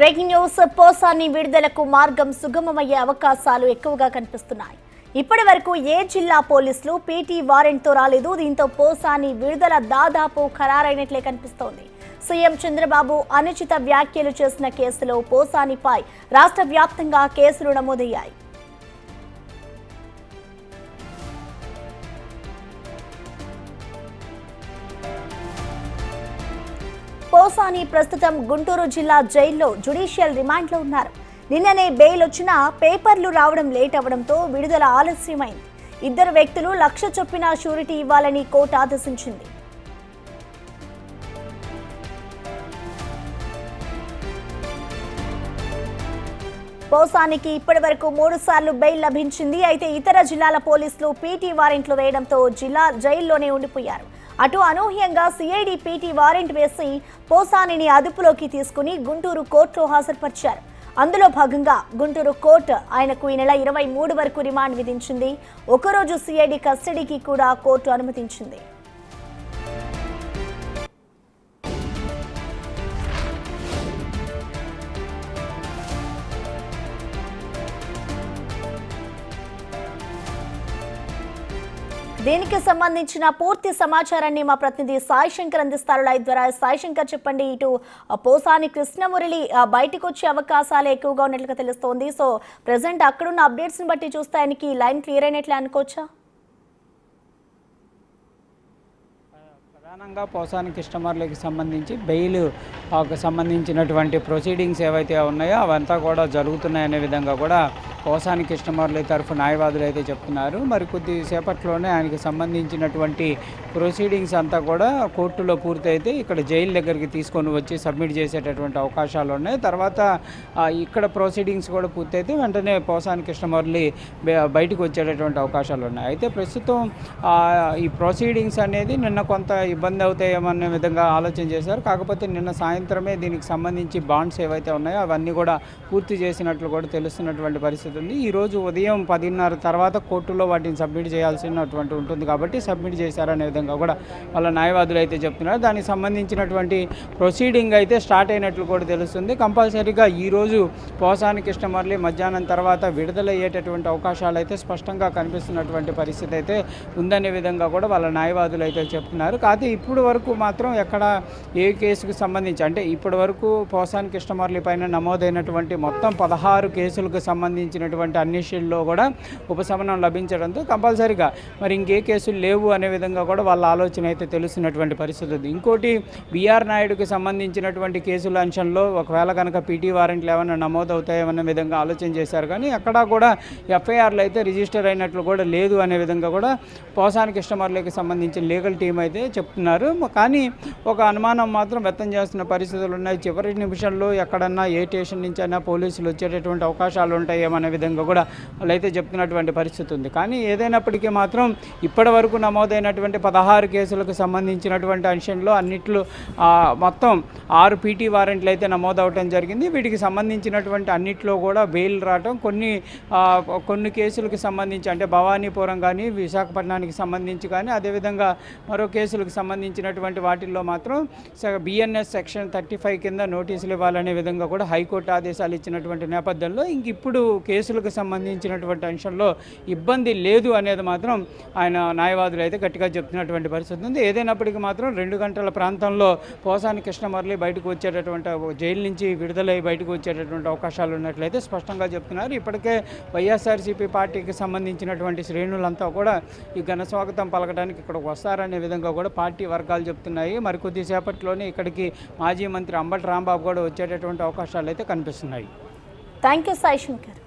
Breaking news Posani విడుదలకు మార్గం సుగమమయ్యే అవకాశాలు ఎక్కువగా కనిపిస్తున్నాయి. ఇప్పటి వరకు ఏ జిల్లా పోలీసులు పీటీ వారెంట్తో రాలేదు. దీంతో పోసాని విడుదల దాదాపు ఖరారైనట్లే కనిపిస్తోంది. సీఎం చంద్రబాబు అనుచిత వ్యాఖ్యలు చేసిన కేసులో పోసానిపై రాష్ట్ర వ్యాప్తంగా కేసులు నమోదయ్యాయి. పోసాని ప్రస్తుతం గుంటూరు జిల్లా జైల్లో జ్యుడిషియల్ రిమాండ్లో ఉన్నారు. నిన్ననే బెయిల్ వచ్చినా పేపర్లు రావడం లేట్ అవడంతో విడుదల ఆలస్యమైంది. ఇద్దరు వ్యక్తులు 1,00,000 చొప్పున షూరిటీ ఇవ్వాలని కోర్టు ఆదేశించింది. పోసానికి ఇప్పటి వరకు 3 సార్లు బెయిల్ లభించింది. అయితే ఇతర జిల్లాల పోలీసులు పీటీ వారెంట్లు వేయడంతో జైల్లోనే ఉండిపోయారు. అటు అనూహ్యంగా సిఐడి పీటీ వారెంట్ వేసి పోసానిని అదుపులోకి తీసుకుని గుంటూరు కోర్టులో హాజరుపరిచారు. అందులో భాగంగా గుంటూరు కోర్టు ఆయనకు ఈ నెల 23 వరకు రిమాండ్ విధించింది. ఒకరోజు సిఐడి కస్టడీకి కూడా కోర్టు అనుమతించింది. దీనికి సంబంధించిన పూర్తి సమాచారాన్ని మా ప్రతినిధి సాయి శంకర్ అందిస్తారు లైవ్ ద్వారా. సాయి శంకర్, చెప్పండి. ఇటు పోసాని కృష్ణమురళి బయటకు వచ్చే అవకాశాలు ఎక్కువగా ఉన్నట్లుగా తెలుస్తోంది. సో ప్రెసెంట్ అక్కడున్న అప్డేట్స్ని బట్టి చూస్తే ఆయనకి లైన్ క్లియర్ అయినట్లే అనుకోవచ్చా? ప్రధానంగా పోసాని కృష్ణమురళికి సంబంధించి బెయిల్ సంబంధించినటువంటి ప్రొసీడింగ్స్ ఏవైతే ఉన్నాయో అవంతా కూడా జరుగుతున్నాయనే విధంగా కూడా పోసాని కృష్ణమురళి తరఫు న్యాయవాదులు అయితే చెప్తున్నారు. మరి కొద్దిసేపట్లోనే ఆయనకి సంబంధించినటువంటి ప్రొసీడింగ్స్ అంతా కూడా కోర్టులో పూర్తయితే ఇక్కడ జైలు దగ్గరికి తీసుకొని వచ్చి సబ్మిట్ చేసేటటువంటి అవకాశాలు ఉన్నాయి. తర్వాత ఇక్కడ ప్రొసీడింగ్స్ కూడా పూర్తయితే వెంటనే పోసాని కృష్ణమురళి బయటకు వచ్చేటటువంటి అవకాశాలు ఉన్నాయి. అయితే ప్రస్తుతం ఈ ప్రొసీడింగ్స్ అనేది నిన్న కొంత ఇబ్బంది అవుతాయేమనే విధంగా ఆలోచన చేశారు. కాకపోతే నిన్న సాయంత్రమే దీనికి సంబంధించి బాండ్స్ ఏవైతే ఉన్నాయో అవన్నీ కూడా పూర్తి చేసినట్లు కూడా తెలుస్తున్నటువంటి పరిస్థితి ఉంది. ఈరోజు ఉదయం 10:30 తర్వాత కోర్టులో వాటిని సబ్మిట్ చేయాల్సినటువంటి ఉంటుంది కాబట్టి సబ్మిట్ చేశారనే విధంగా కూడా వాళ్ళ న్యాయవాదులు అయితే చెప్తున్నారు. దానికి సంబంధించినటువంటి ప్రొసీడింగ్ అయితే స్టార్ట్ అయినట్లు కూడా తెలుస్తుంది. కంపల్సరీగా ఈరోజు పోసాని కృష్ణమురళి మధ్యాహ్నం తర్వాత విడుదలయ్యేటటువంటి అవకాశాలు అయితే స్పష్టంగా కనిపిస్తున్నటువంటి పరిస్థితి అయితే ఉందనే విధంగా కూడా వాళ్ళ న్యాయవాదులు అయితే చెప్తున్నారు. కాకపోతే ఇప్పుడు వరకు మాత్రం ఎక్కడ ఏ కేసుకు సంబంధించి అంటే ఇప్పటి వరకు పోసాని కృష్ణమురళి పైన నమోదైనటువంటి మొత్తం 16 కేసులకు సంబంధించినటువంటి అన్నిషల్లో కూడా ఉపశమనం లభించడంతో కంపల్సరీగా మరి ఇంకే కేసులు లేవు అనే విధంగా కూడా వాళ్ళ ఆలోచన అయితే తెలుస్తున్నటువంటి పరిస్థితి ఉంది. ఇంకోటి బిఆర్ నాయుడుకి సంబంధించినటువంటి కేసుల అంశంలో ఒకవేళ కనుక పీటీ వారెంట్లు ఏమైనా నమోదవుతాయన్న విధంగా ఆలోచన చేశారు. కానీ ఎక్కడా కూడా ఎఫ్ఐఆర్లు అయితే రిజిస్టర్ అయినట్లు కూడా లేదు అనే విధంగా కూడా పోసాని కృష్ణమురళికి సంబంధించిన లీగల్ టీం అయితే చెప్తున్నారు. కానీ ఒక అనుమానం మాత్రం వ్యక్తం చేస్తున్న పరిస్థితులు ఉన్నాయి. చివరి నిమిషంలో ఎక్కడన్నా ఏ స్టేషన్ నుంచి అయినా పోలీసులు వచ్చేటటువంటి అవకాశాలు ఉంటాయేమనే విధంగా కూడా వాళ్ళైతే చెప్తున్నటువంటి పరిస్థితి ఉంది. కానీ ఏదైనప్పటికీ మాత్రం ఇప్పటి వరకు నమోదైనటువంటి 16 కేసులకు సంబంధించినటువంటి అంశంలో అన్నిట్లో మొత్తం 6 పీటీ వారెంట్లు అయితే నమోదవటం జరిగింది. వీటికి సంబంధించినటువంటి అన్నిట్లో కూడా బెయిల్ రావటం, కొన్ని కేసులకు సంబంధించి అంటే భవానీపురం కానీ విశాఖపట్నానికి సంబంధించి కానీ అదేవిధంగా మరో కేసులకు సంబంధించినటువంటి వాటిల్లో మాత్రం బిఎన్ఎస్ సెక్షన్ 35 కింద నోటీసులు ఇవ్వాలనే విధంగా కూడా హైకోర్టు ఆదేశాలు ఇచ్చినటువంటి నేపథ్యంలో ఇప్పుడు కేసులకు సంబంధించినటువంటి అంశంలో ఇబ్బంది లేదు అనేది మాత్రం ఆయన న్యాయవాదులు అయితే గట్టిగా చెప్తున్నటువంటి పరిస్థితి ఉంది. ఏదైనప్పటికీ మాత్రం 2 గంటల ప్రాంతంలో పోసాని కృష్ణమురళి బయటకు వచ్చేటటువంటి జైలు నుంచి విడుదలై బయటకు వచ్చేటటువంటి అవకాశాలు ఉన్నట్లయితే స్పష్టంగా చెప్తున్నారు. ఇప్పటికే వైఎస్ఆర్సీపీ పార్టీకి సంబంధించినటువంటి శ్రేణులంతా కూడా ఈ ఘన స్వాగతం పలకడానికి ఇక్కడికి వస్తారనే విధంగా కూడా పార్టీ వర్గాలు చెప్తున్నాయి. మరి కొద్దిసేపట్లోనే ఇక్కడికి మాజీ మంత్రి అంబటి రాంబాబు కూడా వచ్చేటటువంటి అవకాశాలు అయితే కనిపిస్తున్నాయి. Thank you Sai Shankar.